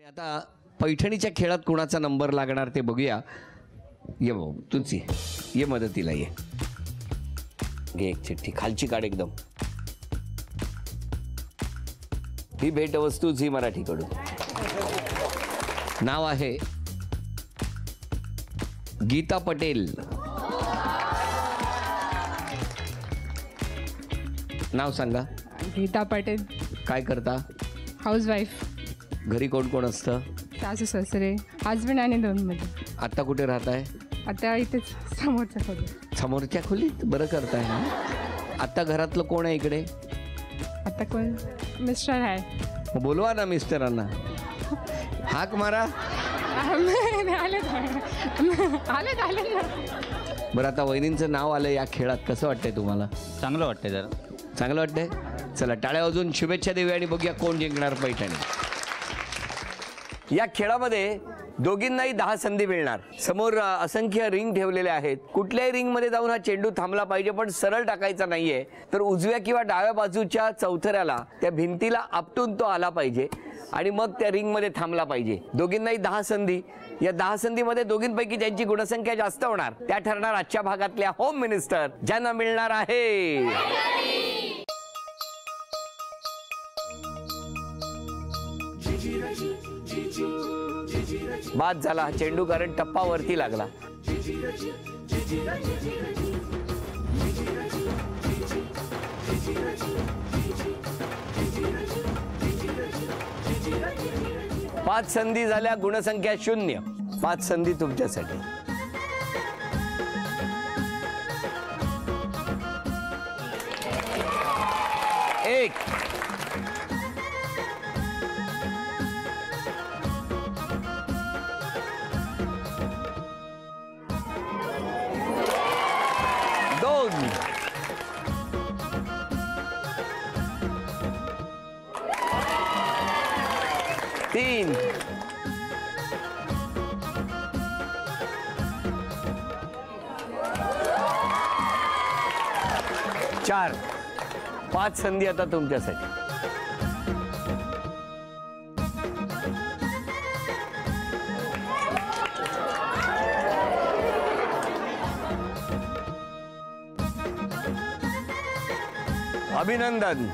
आता पैठणीच्या खेळात कोणाचा नंबर लागणार ते बघूया. ये भाऊ तूच ये मदतीला ये. घे एक चिठ्ठी खालची काढ एकदम. ही भेटवस्तू झी मराठीकडून. नाव आहे गीता पटेल. नाव सांगा. गीता पटेल. काय करता? हाऊसवाईफ. घरी कोण कोण असतं? सासू सासरे, हजबंड आणि 2 मध्ये. आता कुठे राहताय? आता इथेच समोरच्या खोलीत. समोरच्या खोलीत. बरं करताय ना. आता घरातलं कोण आहे इकडे? आता कोण? मिस्टर आहे. मग बोलवा ना मिस्टरांना. हाक मारा. आले ना. बरं आता वहिनींचं नाव आलं या खेळात, कसं वाटतंय तुम्हाला? चांगलं वाटतंय जरा. चांगलं वाटतंय. चला टाळ्या वाजवून शुभेच्छा देऊया आणि बघूया कोण जिंकणार पैठणी. या खेळामध्ये दोघींनाही 10 संधी मिळणार. समोर असंख्य रिंग ठेवलेले आहेत. कुठल्याही रिंगमध्ये जाऊन हा चेंडू थांबला पाहिजे, पण सरळ टाकायचा नाहीये. तर उजव्या किंवा डाव्या बाजूच्या चौथऱ्याला त्या भिंतीला आपटून तो आला पाहिजे आणि मग त्या रिंगमध्ये थांबला पाहिजे. दोघींनाही 10 संधी. या 10 संधीमध्ये दोघींपैकी ज्यांची गुणसंख्या जास्त होणार त्या ठरणार आजच्या भागातल्या होम मिनिस्टर, ज्यांना मिळणार आहे बाद झाला चेंडू, कारण टप्पा वरती लागला. पाच संधी झाल्या, गुणसंख्या 0. 5 संधी तुमच्यासाठी. एक. तीन. 4. 5 संधी आता तुमच्यासाठी. अभिनंदन.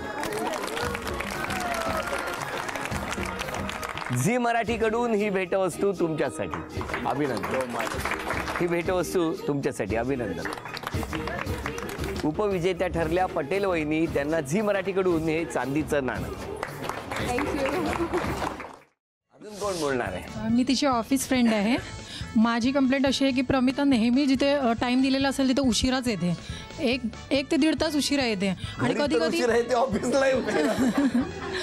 झी मराठीकडून ही भेटवस्तू तुमच्यासाठी. अभिनंदन. ही भेटवस्तू तुमच्यासाठी. अभिनंदन. उपविजेत्या ठरल्या पटेल वहिनी. त्यांना झी मराठीकडून हे चांदीचं नाणं. अजून कोण बोलणार आहे? मी तिची ऑफिस फ्रेंड आहे. माझी कंप्लेंट अशी आहे की प्रमिता नेहमी जिथे टाइम दिलेला असेल तिथे उशिराच येते. एक ते 1.5 तास उशिरा येते आणि कधी कधी ऑफिसला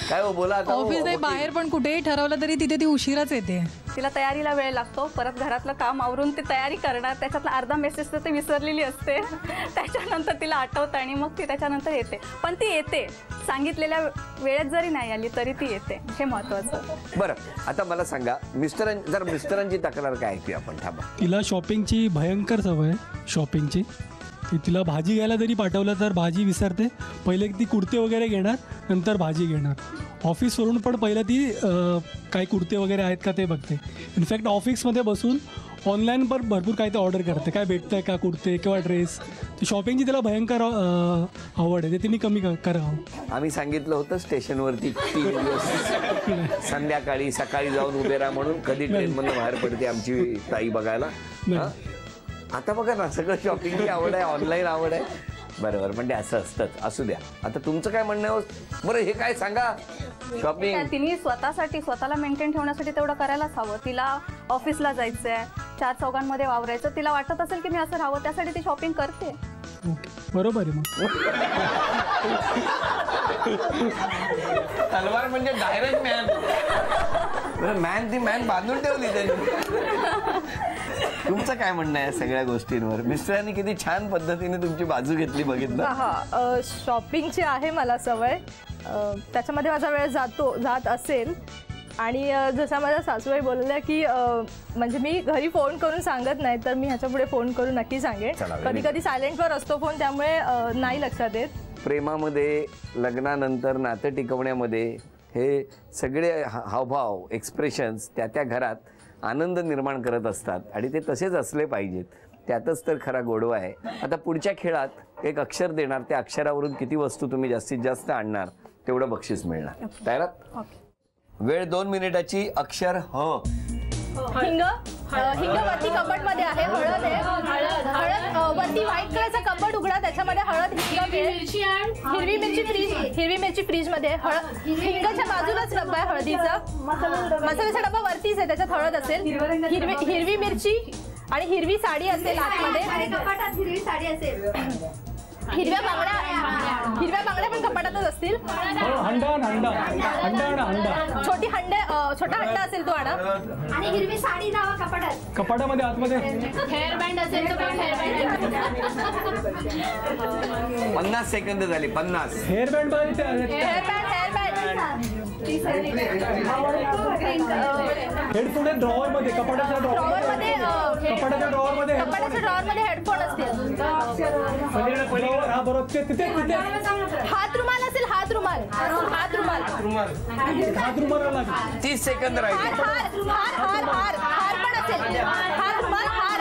काय बोला. ऑफिस नाही, बाहेर पण कुठेही ठरवलं तरी तिथे ती उशिराच येते. तिला तयारीला वेळ लागतो. परत घरातलं काम आवरून ती तयारी करणार. त्याच्यातला अर्धा मेसेज तर ती विसरलेली असते. त्याच्यानंतर तिला आठवतं आणि मग ती त्याच्यानंतर येते. पण ती येते. सांगितलेल्या वेळेत जरी नाही आली तरी ती येते. हे महत्वाचं. बरं आता मला सांगा, मिस्टरांची तक्रार काय ऐकूया आपण. थांबा. तिला शॉपिंगची भयंकर सवय आहे. शॉपिंगची तिला भाजी घ्यायला जरी पाठवलं तर भाजी विसरते. पहिले ती कुर्ते वगैरे घेणार, नंतर भाजी घेणार. ऑफिसवरून पण पहिलं ती काही कुर्ते वगैरे आहेत का ते बघते. इनफॅक्ट ऑफिसमध्ये बसून ऑनलाईन पण भरपूर काही ते ऑर्डर करते. काय भेटतं आहे का कुर्ते किंवा ड्रेस. ती शॉपिंगची तिला भयंकर आवड आहे. ते तिने कमी करावं. आम्ही सांगितलं होतं स्टेशनवरती 3 दिवस संध्याकाळी सकाळी जाऊन उभे राहा म्हणून. कधी ट्रेनमधून बाहेर पडते आमची ताई बघायला. आता बघा ना, सगळं शॉपिंगची आवड आहे, ऑनलाईन आवड आहे. बरोबर, म्हणजे असं असतंच. असू द्या. आता तुमचं काय म्हणणं आहे? बरं हे काय सांगा. शॉपिंग तिने स्वतःला मेंटेन ठेवण्यासाठी तेवढं करायलाच हवं. तिला ऑफिसला जायचंय, 4 चौघांमध्ये वावरायचं. तिला वाटत असेल की मी असं राहावं, त्यासाठी ती शॉपिंग करते. बरोबर आहे. मग तलवार म्हणजे डायरेक्ट मॅन. ती मॅन बांधून ठेवली त्यांनी. तुमचं काय म्हणणं आहे सगळ्या गोष्टींवर? मिस्टरांनी किती छान पद्धतीने तुमची बाजू घेतली बघितलं. हा, शॉपिंगची आहे मला सवय. त्याच्यामध्ये माझा वेळ जात असेल. आणि जसं माझ्या सासूबाई बोलल्या की म्हणजे मी घरी फोन करून सांगत नाही, तर मी ह्याच्यापुढे फोन करून नक्की सांगेन. कधी कधी सायलेंटवर असतो फोन, त्यामुळे नाही लक्षात येत. प्रेमामध्ये, लग्नानंतर नातं टिकवण्यामध्ये हे सगळे हावभाव एक्सप्रेशन्स त्या त्या घरात आनंद निर्माण करत असतात आणि ते तसेच असले पाहिजेत. त्यातच तर खरा गोडवा आहे. आता पुढच्या खेळात एक अक्षर देणार, त्या अक्षरावरून किती वस्तू तुम्ही जास्तीत जास्त आणणार तेवढं बक्षीस मिळणार. तयार? वेळ 2 मिनिटाची. अक्षर ह. हिंग. हिंग वरती कबड मध्ये आहे. हळद आहे. हळद वरती व्हाईट कलरचा कबड उघडा, त्याच्यामध्ये हळद हिंग आहे. हिरवी मिरची फ्रीज. हिरवी मिरची फ्रीज मध्ये. हिंगाच्या बाजूलाच डब्बा आहे हळदीचा. मसाल्याचा डब्बा वरतीच आहे, त्याच्यात हळद असेल. हिरवी मिरची आणि हिरवी साडी असेल आतमध्ये. हिरवी साडी असेल. हिरव्या बांगड्या पण कपाटातच असतील. छोटी छोटा हंडा असेल तो आणा. आणि हिरवी साडी लावा कपाटात. कपाटामध्ये आतमध्ये हेअर बँड असेल तर हेअर 50 सेकंद झाली. 50. हेअर बँड हेडफोन आहे ड्रॉवर मध्ये. कपाटाच्या ड्रॉवर मध्ये हेडफोन असतील. हा बरोबर. तिथे हात रुमाल असेल. हात रुमाल आला. 30 सेकंद राहिले. हार पण असेल. हार रुमाल हार.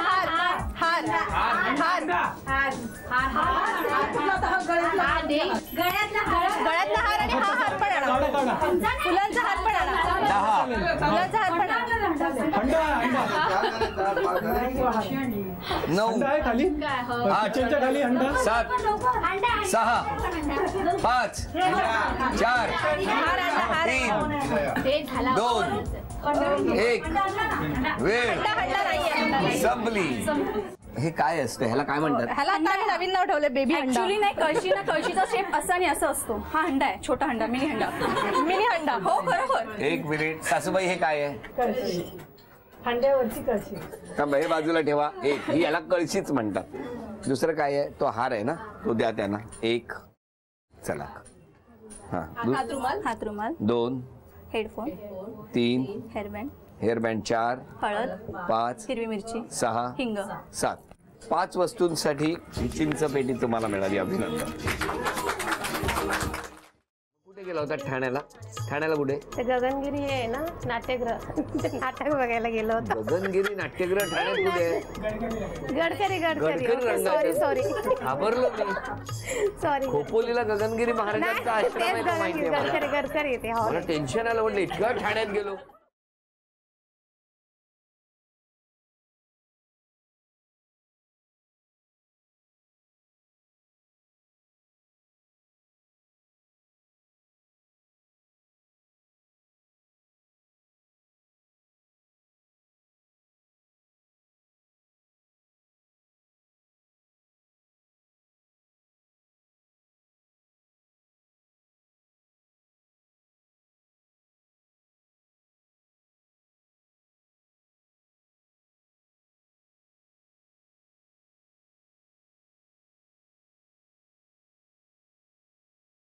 गळ्यातला हार आणि हा हार पण आणा. फुलांचा हार पण आणा. 10. फुलांचा हार पण आणा. 9. खाली 8. खाली हंडा. 7. 6. 5. 4. 3. 2. 1. वेळ संपली. हे काय असतं? ह्याला काय म्हणतात? ह्याला आता आम्ही नवीन नाव ठेवले बेबी हंडा. ऍक्च्युली नाही, कळशीचा शेप असा आणि असं असतो. हा हंडा आहे, छोटा हंडा, मिनी हंडा. हो बरोबर. 1 मिनिट. सासूबाई हे काय आहे? हंड्यावरची कळशी. हे बाजूला ठेवा. ही याला कळशीच म्हणतात. दुसरं काय आहे? तो हार आहे ना, तो द्या त्यांना. 1. चला. हात रुमाल. 2. हेडफोन. 3. हेअरबँड. 4. हळद. 5. हिरवी मिरची. 6. हिंग. 7. 5 वस्तूंसाठी ही चिंच पेटी तुम्हाला मिळाली. अभिनंदन. कुठे गेला होता? ठाण्याला कुठे? ते गगनगिरी आहे ना नाट्यगृह, ते नाटक बघायला गेलो होतो. गगनगिरी नाट्यगृह ठाण्यात कुठे आहे? गडकरी सॉरी घाबरलो मी. सॉरी खोपोलीला गगनगिरी महाराजांचा आश्रम आहे, तो माहिती आहे मला. गडकरी मला टेन्शन आलं, म्हटलं इतकं ठाण्यात गेलो.